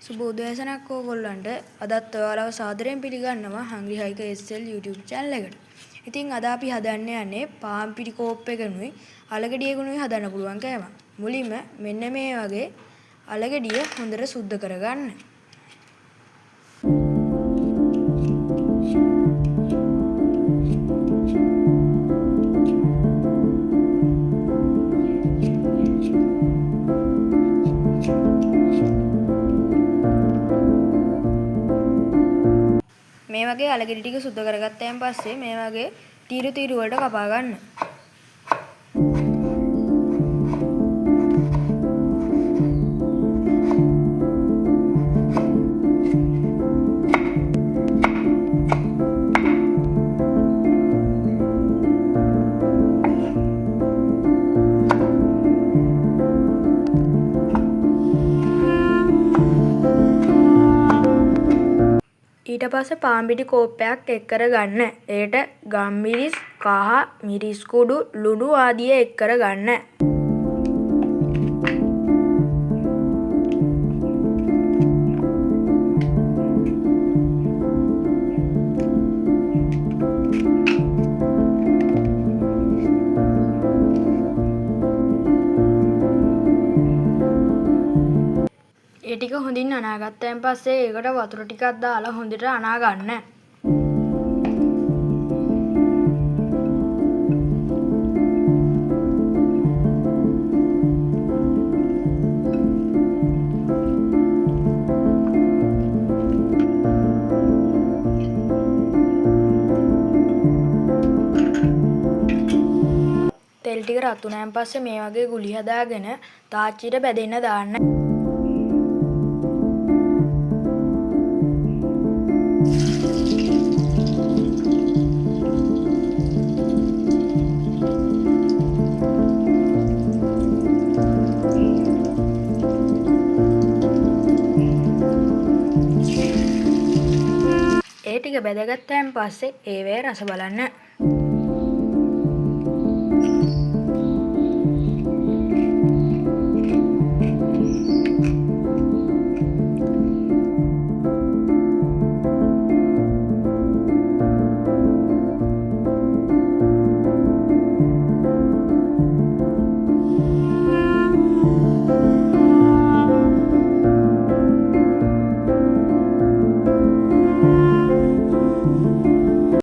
සුබෝදෑසනක් ඕගොල්ලන්ට. අදත් ඔයාලව සාදරයෙන් පිළිගන්නවා Hungry Hiker SL YouTube channel එකට. ඉතින් අද අපි හදන්න යන්නේ පාන් පිටි කෝප් එකනුයි අලගෙඩියකුනුයි හදන්න පුළුවන් කෑමක්. මුලින්ම මෙන්න මේ වගේ අලගෙඩිය හොඳට සුද්ධ කරගන්න. මේ වගේ අලගෙඩි ටික සුද්ධ කරගත්තාන් පස්සේ මේ වගේ තීරු තීරු වලට කපා ගන්න. ඊට පස්සේ පාන් පිටි කෝප්පයක් එක් කරගන්න. ඒකට ගම්මිරිස්, කහ, මිරිස් කුඩු, ලුණු ආදිය එක් කරගන්න. ඒ ටික හොඳින් අනාගත්තයින් පස්සේ ඒකට වතුර ටිකක් දාලා හොඳට අනා ගන්න. තෙල් ටික රත් වුණාන් පස්සේ මේ වගේ ගුලි හදාගෙන තාච්චියට බැදෙන්න දාන්න. ඒ ටික බැදගත්තාන් පස්සේ ඒවේ රස බලන්න.